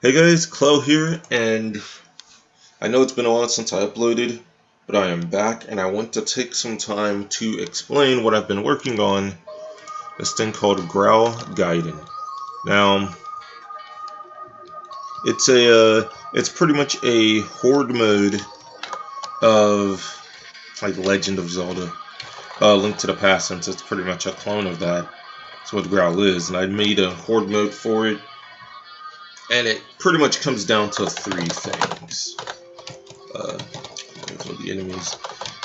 Hey guys, Clel here, and I know it's been a while since I uploaded, but I am back, and I want to take some time to explain what I've been working on, this thing called Graal Gaiden. Now, it's pretty much a horde mode of, like, Legend of Zelda, Link to the Past, since it's pretty much a clone of that. That's what Graal is, and I made a horde mode for it, and it pretty much comes down to three things. Those are the enemies.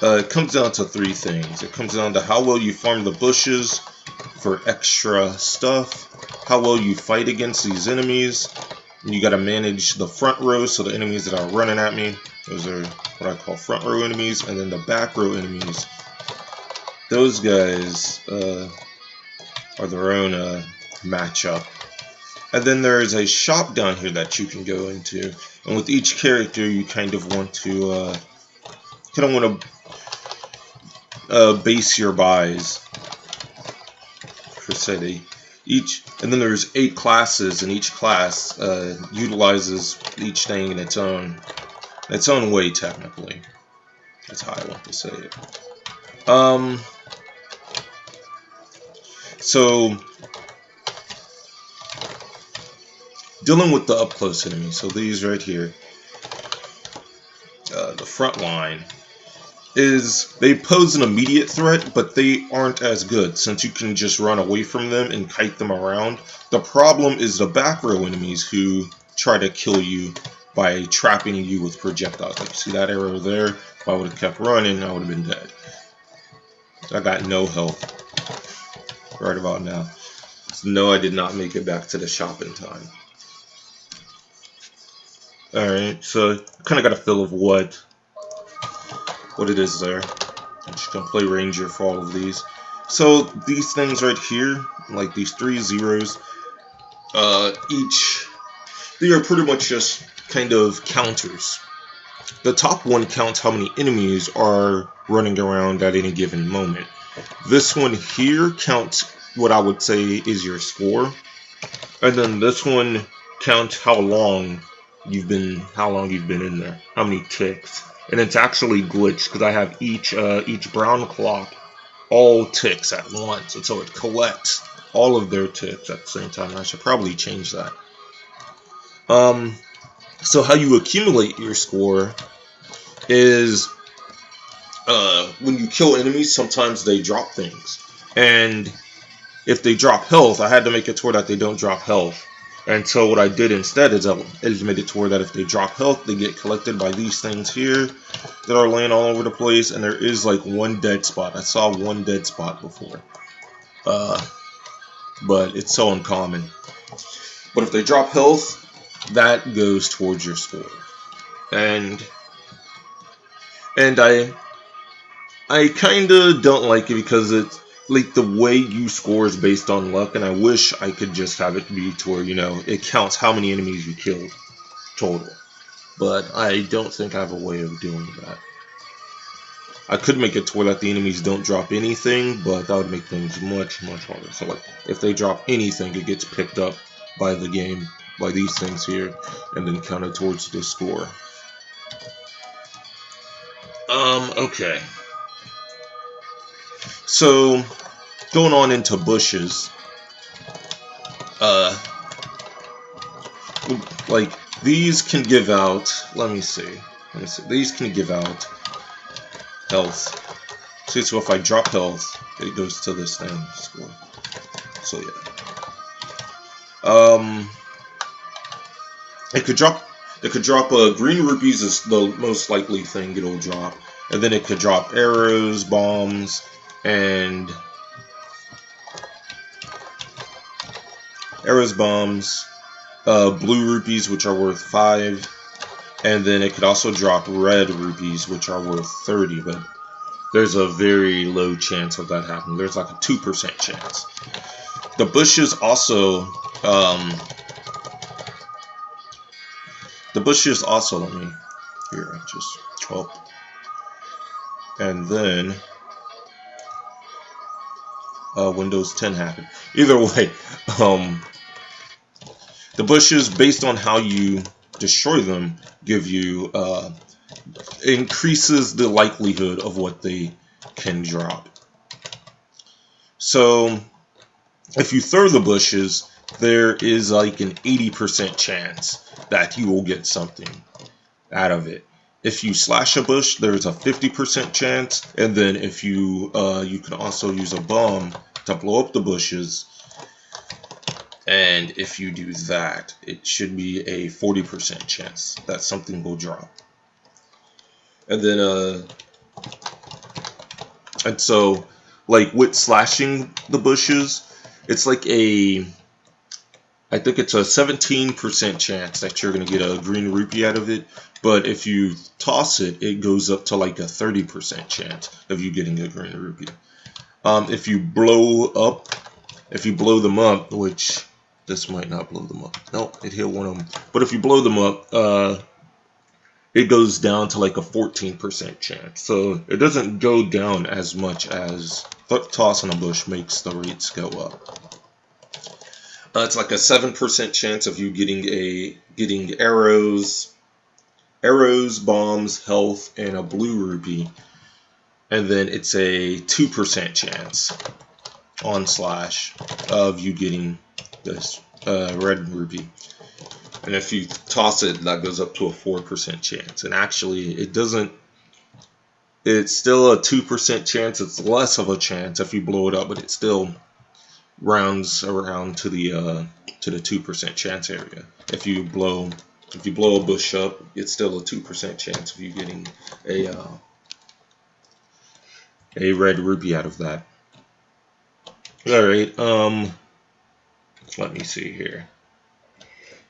It comes down to three things. It comes down to how well you farm the bushes for extra stuff, how well you fight against these enemies, and you gotta manage the front row, so the enemies that are running at me, those are what I call front row enemies, and then the back row enemies, those guys are their own matchup. And then there is a shop down here that you can go into, and with each character you kind of want to base your buys per se. And then there's 8 classes, and each class utilizes each thing in its own way. Technically, that's how I want to say it. So dealing with the up close enemies, so these right here, the front line. They pose an immediate threat, but they aren't as good, since you can just run away from them and kite them around. The problem is the back row enemies, who try to kill you by trapping you with projectiles. Like, you see that arrow there? If I would have kept running, I would have been dead. I got no health right about now. So no, I did not make it back to the shop in time. Alright, so I kind of got a feel of what it is there. I'm just gonna play Ranger for all of these. So these things right here, like these 3 zeros, they are pretty much just kind of counters. The top one counts how many enemies are running around at any given moment. This one here counts what I would say is your score, and then this one counts how long you've been in there, how many ticks. And it's actually glitched because I have each brown clock all ticks at once, and so it collects all of their ticks at the same time. I should probably change that. So how you accumulate your score is when you kill enemies, sometimes they drop things, and if they drop health, I had to make it to where that they don't drop health. And so what I did instead is I made it to where that if they drop health, they get collected by these things here that are laying all over the place. And there is like one dead spot. I saw one dead spot before, but it's so uncommon. But if they drop health, that goes towards your score. And I kind of don't like it because it's like the way you score is based on luck, and I wish I could just have it be to where, it counts how many enemies you killed total. But I don't think I have a way of doing that. I could make it to where that the enemies don't drop anything, but that would make things much, much harder. So like, if they drop anything, it gets picked up by the game, by these things here, and then counted towards the score. Okay. So, going on into bushes, like, these can give out, let me see, these can give out health. See, so if I drop health, it goes to this thing, score. So yeah. It could drop green rupees is the most likely thing it'll drop. And then it could drop arrows, bombs, and blue rupees, which are worth 5, and then it could also drop red rupees, which are worth 30, but there's a very low chance of that happening. There's like a 2% chance. The bushes also, let me, here, just, oh, and then Windows 10 happened. Either way, The bushes, based on how you destroy them, give you increases the likelihood of what they can drop. So if you throw the bushes, there is like an 80% chance that you will get something out of it. If you slash a bush, there's a 50% chance, and then if you you can also use a bomb to blow up the bushes, and if you do that, it should be a 40% chance that something will drop. And then and so like with slashing the bushes, it's like I think it's a 17% chance that you're going to get a green rupee out of it. But if you toss it, it goes up to like a 30% chance of you getting a green rupee. If you blow them up, which this might not blow them up. Nope, it hit one of them. But if you blow them up, it goes down to like a 14% chance. So it doesn't go down as much as tossing a bush makes the rates go up. It's like a 7% chance of you getting arrows, bombs, health, and a blue rupee. And then it's a 2% chance on slash of you getting this red rupee. And if you toss it, that goes up to a 4% chance. And actually, it doesn't. It's still a 2% chance. It's less of a chance if you blow it up, but it still rounds around to the 2% chance area. If you blow a bush up, it's still a 2% chance of you getting a red rupee out of that. All right. Let me see here.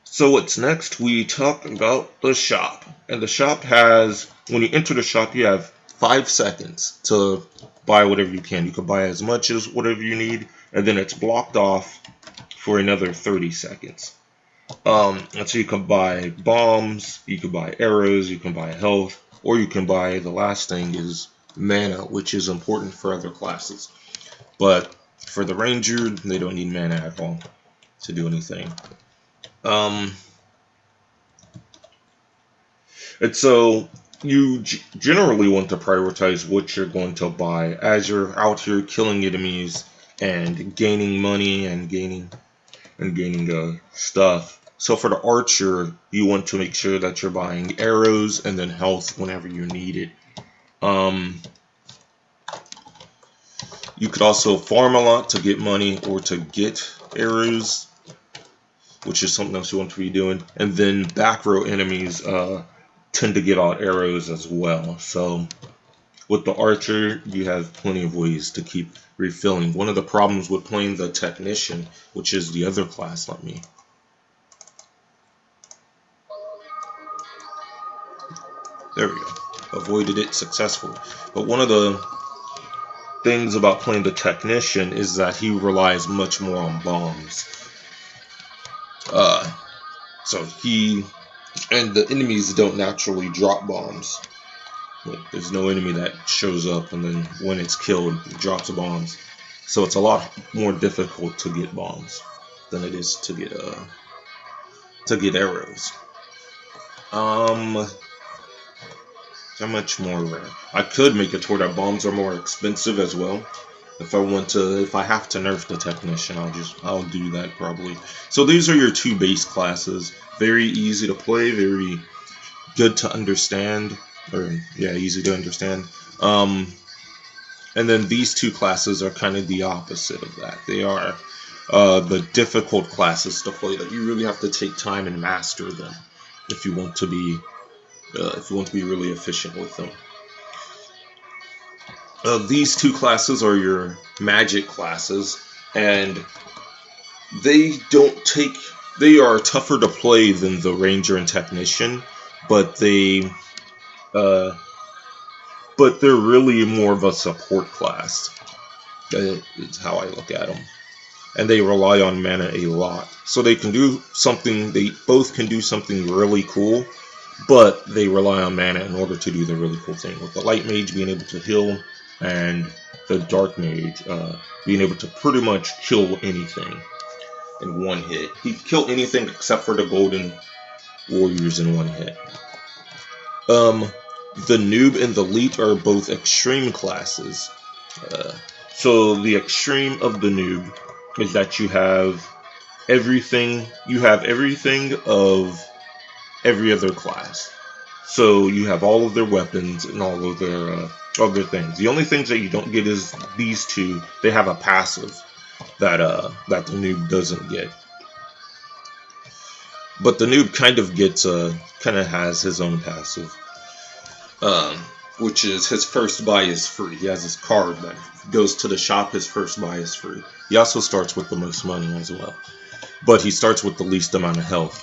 So what's next? We talk about the shop, and the shop has, when you enter the shop, you have 5 seconds to buy whatever you can. You can buy as much as whatever you need, and then it's blocked off for another 30 seconds. And so you can buy bombs, you can buy arrows, you can buy health, or you can buy, the last thing is mana, which is important for other classes. But for the ranger, they don't need mana at all to do anything. And so you generally want to prioritize what you're going to buy as you're out here killing enemies and gaining money and gaining stuff. So for the archer, you want to make sure that you're buying arrows and then health whenever you need it. You could also farm a lot to get money or to get arrows, which is something else you want to be doing. And then back row enemies tend to get all arrows as well. So with the archer, you have plenty of ways to keep refilling. One of the problems with playing the technician, which is the other class, there we go. Avoided it successfully. But one of the things about playing the technician is that he relies much more on bombs. So and the enemies don't naturally drop bombs. There's no enemy that shows up and then when it's killed, it drops bombs. So it's a lot more difficult to get bombs than it is to get arrows. How much more rare? I could make it to where that bombs are more expensive as well. If I have to nerf the technician, I'll do that probably. So these are your 2 base classes. Very easy to play, very good to understand, easy to understand. And then these 2 classes are kind of the opposite of that. They are the difficult classes to play that you really have to take time and master them if you want to be really efficient with them. These 2 classes are your magic classes, and they are tougher to play than the ranger and technician, but they're really more of a support class. It's how I look at them. And they rely on mana a lot. So they both can do something really cool, but they rely on mana in order to do the really cool thing. With the light mage being able to heal, and the dark mage being able to pretty much kill anything. in one hit. He can kill anything except for the golden warriors in one hit. The noob and the elite are both extreme classes. So the extreme of the noob is that you have everything. You have everything of every other class. So you have all of their weapons and all of their other things. The only things that you don't get is these two. They have a passive that the noob doesn't get. But the noob kind of has his own passive, which is his first buy is free. He has his card that goes to the shop. His first buy is free. He also starts with the most money as well, but he starts with the least amount of health.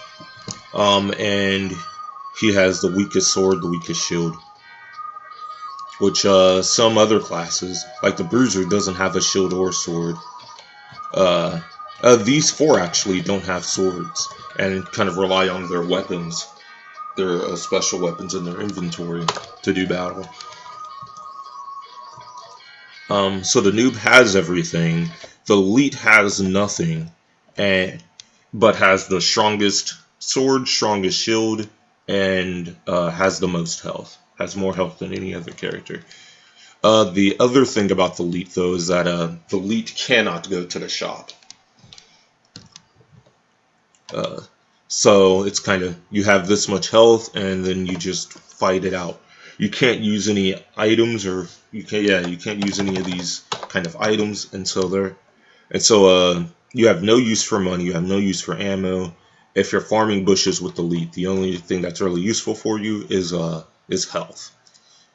And he has the weakest sword, the weakest shield, which some other classes, like the bruiser, doesn't have a shield or sword. These four actually don't have swords and kind of rely on their weapons, their special weapons in their inventory to do battle. So the noob has everything. The elite has nothing, but has the strongest sword, strongest shield, and has the most health. Has more health than any other character. The other thing about the elite, though, is that the elite cannot go to the shop. So it's kind of, you have this much health, and then you just fight it out. You can't use any items, or you can't use any of these kind of items, and so you have no use for money. You have no use for ammo. If you're farming bushes with the elite, the only thing that's really useful for you is health,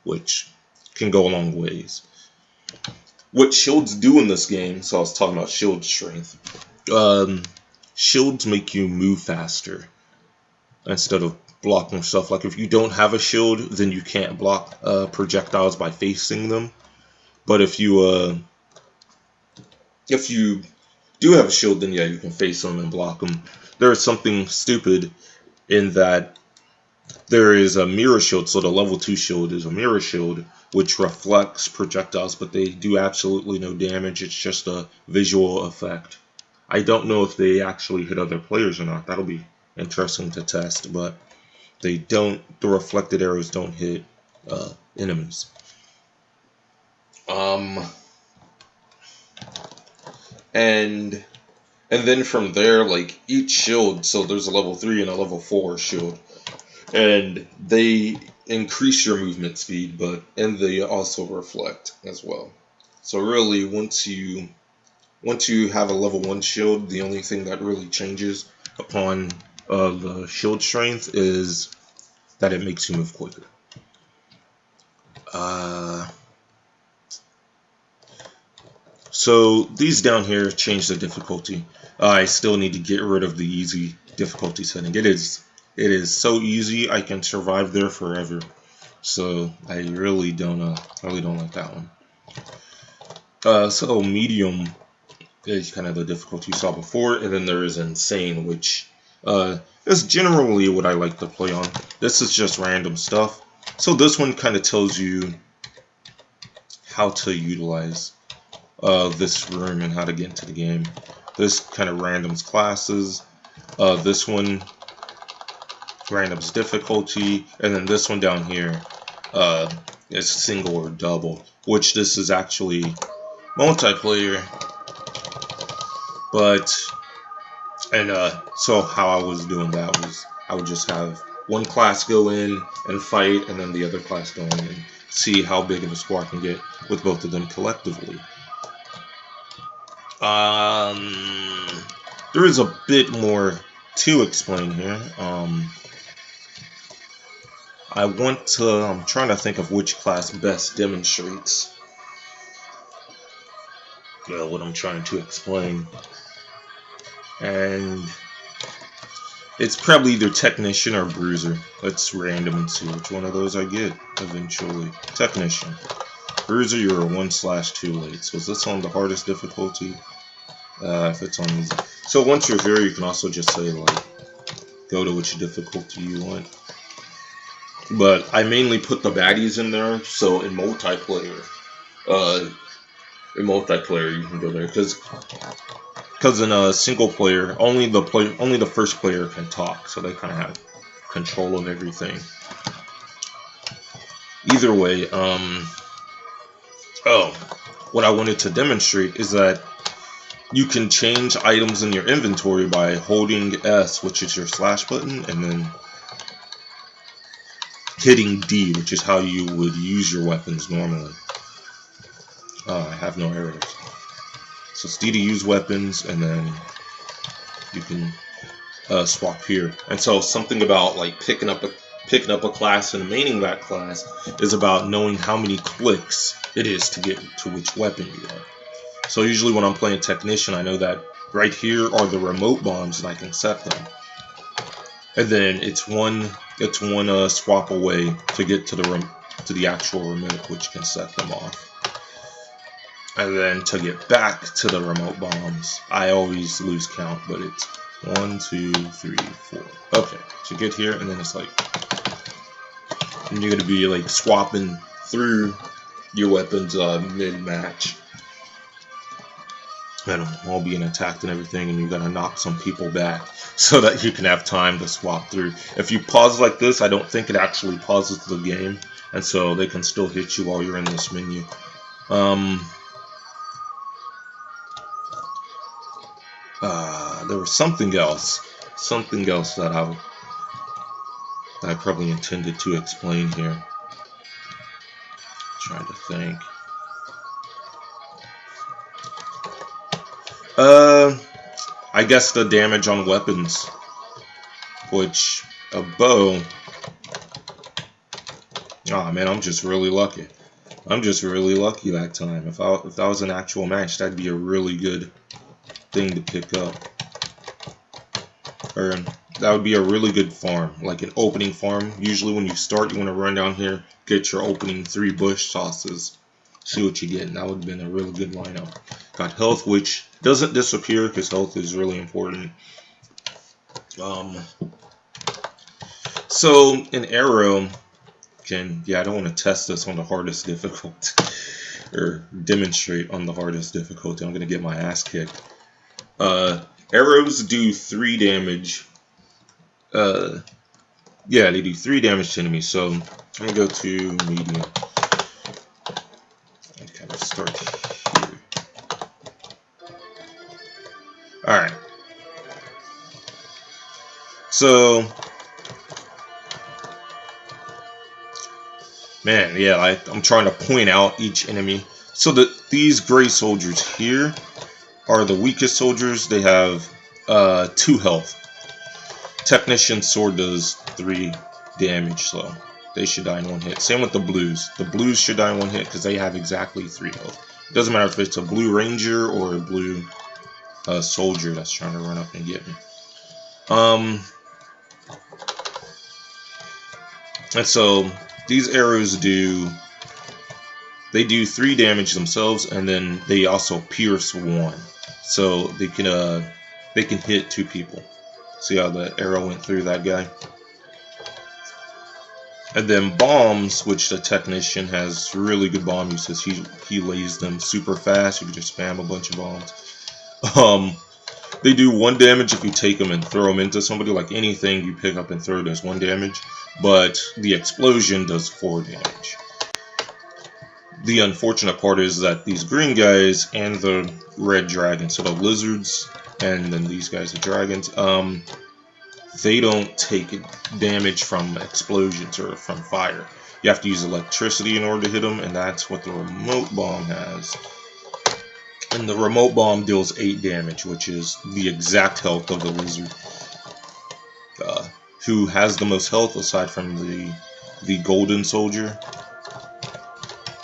which can go a long ways. What shields do in this game, so I was talking about shield strength. Shields make you move faster instead of blocking stuff. Like if you don't have a shield, then you can't block projectiles by facing them. But if you do have a shield, then yeah, you can face them and block them. There is something stupid in that there is a mirror shield. So the level 2 shield is a mirror shield, which reflects projectiles, but they do absolutely no damage. It's just a visual effect. I don't know if they actually hit other players or not. That'll be interesting to test, but they don't. The reflected arrows don't hit enemies. And then from there, like each shield, so there's a level 3 and a level 4 shield, and they increase your movement speed, and they also reflect as well. So really, once you have a level 1 shield, the only thing that really changes upon the shield strength is that it makes you move quicker. So these down here change the difficulty. I still need to get rid of the easy difficulty setting. It is so easy I can survive there forever. So I really don't like that one. So medium is kind of the difficulty you saw before, and then there is insane, which is generally what I like to play on. This is just random stuff. So this one kind of tells you how to utilize this room and how to get into the game. This kind of randoms classes. This one randoms difficulty, and then this one down here is single or double, which this is actually multiplayer. So how I was doing that was I would just have one class go in and fight, and then the other class go in and see how big of a score I can get with both of them collectively. There is a bit more to explain here. I'm trying to think of which class best demonstrates what I'm trying to explain. And it's probably either Technician or Bruiser. Let's random and see which one of those I get eventually. Technician. Bruiser, you're a 1/2 late. So is this on the hardest difficulty? If it's on easy. So once you're here, you can also just say, like, go to which difficulty you want. But I mainly put the baddies in there, so in multiplayer you can go there, because because in a single player, only the first player can talk, so they kind of have control of everything. Either way, what I wanted to demonstrate is that you can change items in your inventory by holding S, which is your slash button, and then hitting D, which is how you would use your weapons normally. I have no arrows. So it's D to use weapons, and then you can swap here. And so something about like picking up a class and maining that class is about knowing how many clicks it is to get to which weapon you are. So usually when I'm playing Technician, I know that right here are the remote bombs and I can set them. And then it's one swap away to get to the actual remote, which can set them off. And then to get back to the remote bombs, I always lose count, but it's 1, 2, 3, 4. Okay, so get here, and then it's like, and you're gonna be like swapping through your weapons mid-match. And all being attacked and everything, and you gotta knock some people back so that you can have time to swap through. If you pause like this, I don't think it actually pauses the game, and so they can still hit you while you're in this menu. There was something else that I probably intended to explain here. Trying to think. I guess the damage on weapons, which a bow. Oh man, I'm just really lucky. I'm just really lucky that time. If that was an actual match, that'd be a really good thing to pick up. Or that would be a really good farm, like an opening farm. Usually when you start, you want to run down here, get your opening 3 bush tosses, see what you get, and that would have been a really good lineup. Got health, which doesn't disappear because health is really important. So an arrow can, I don't want to test this on the hardest difficulty or demonstrate on the hardest difficulty. I'm gonna get my ass kicked. Arrows do 3 damage. Yeah, they do 3 damage to enemies. So I'm gonna go to medium. And kind of start here. All right. So, man, yeah, I'm trying to point out each enemy. So that these gray soldiers here are the weakest soldiers. They have 2 health. Technician sword does 3 damage, so they should die in 1 hit. Same with the blues. The blues should die in 1 hit because they have exactly 3 health. It doesn't matter if it's a blue ranger or a blue soldier that's trying to run up and get me. And so these arrows do 3 damage themselves, and then they also pierce 1, so they can hit 2 people. See how the arrow went through that guy? And then bombs, which the technician has really good bomb uses. He lays them super fast. You can just spam a bunch of bombs. They do 1 damage if you take them and throw them into somebody. Like anything you pick up and throw does 1 damage, but the explosion does 4 damage. The unfortunate part is that these green guys and the red dragons, so the lizards and then these guys, the dragons, they don't take damage from explosions or from fire. You have to use electricity in order to hit them, and that's what the remote bomb has. And the remote bomb deals 8 damage, which is the exact health of the lizard, who has the most health aside from the golden soldier.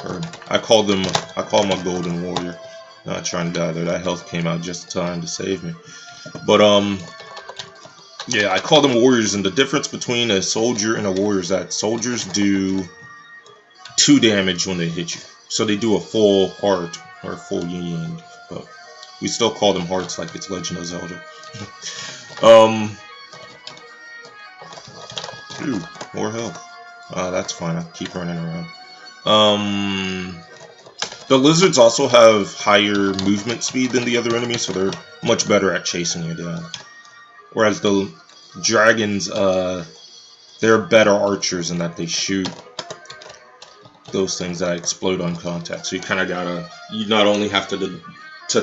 Or I call him a golden warrior. Not trying to die there. That health came out just in time to save me. But yeah, I call them warriors, and the difference between a soldier and a warrior is that soldiers do 2 damage when they hit you. So they do a full heart or full yin, but we still call them hearts like it's Legend of Zelda. Ooh, more health. That's fine. I'll keep running around. The lizards also have higher movement speed than the other enemies, so they're much better at chasing you down. Whereas the dragons, they're better archers in that they shoot those things that explode on contact. So you kind of gotta, you not only have to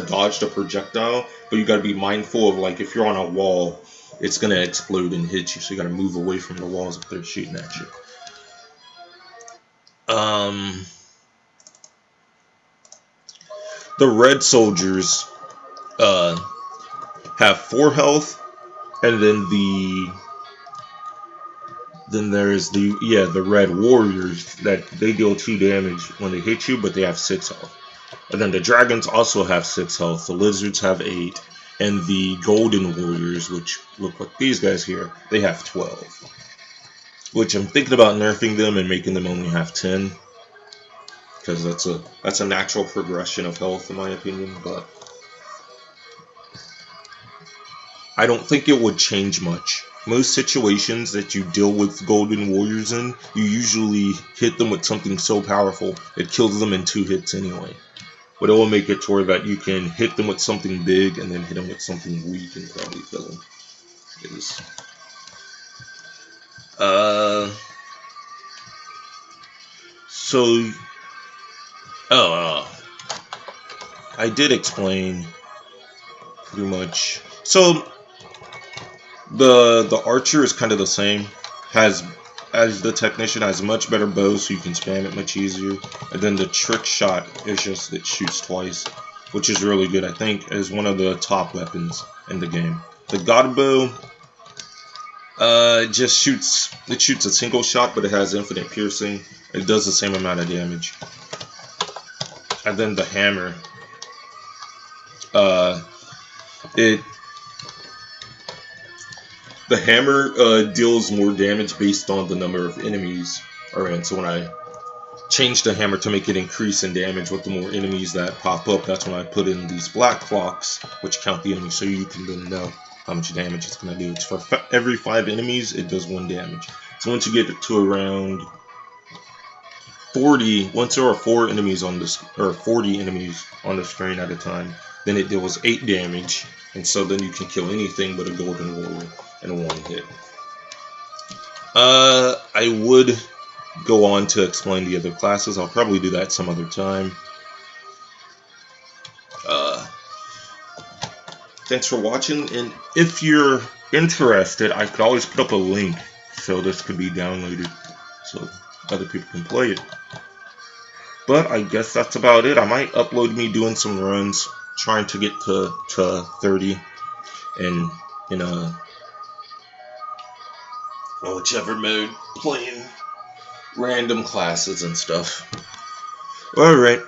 dodge the projectile, but you gotta be mindful of, like, if you're on a wall, it's gonna explode and hit you. So you gotta move away from the walls if they're shooting at you. The red soldiers have 4 health, and then there's the red warriors that they deal 2 damage when they hit you, but they have 6 health. And then the dragons also have 6 health. The lizards have 8, and the golden warriors, which look like these guys here, they have 12. Which I'm thinking about nerfing them and making them only have 10, because that's a natural progression of health in my opinion. But I don't think it would change much. Most situations that you deal with golden warriors in, you usually hit them with something so powerful it kills them in 2 hits anyway. But it will make it to where that you can hit them with something big and then hit them with something weak and probably kill them. I did explain pretty much. So the archer is kind of the same, as the technician, has a much better bow, so you can spam it much easier. And then the trick shot is just, it shoots twice, which is really good. I think is one of the top weapons in the game. The god bow just shoots a single shot, but it has infinite piercing. It does the same amount of damage. And then the hammer, the hammer deals more damage based on the number of enemies around. So when I change the hammer to make it increase in damage with the more enemies that pop up, that's when I put in these black clocks, which count the enemies, so you can then know how much damage it's going to do. It's for every 5 enemies, it does 1 damage. So once you get to around 40, once there are 4 enemies on this, or 40 enemies on the screen at a time, then it deals 8 damage, and so then you can kill anything but a golden warrior in 1 hit. I would go on to explain the other classes. I'll probably do that some other time. Thanks for watching, and if you're interested, I could always put up a link so this could be downloaded so other people can play it. But I guess that's about it. I might upload me doing some runs, trying to get to 30, and in a whichever mode, playing random classes and stuff. Alright.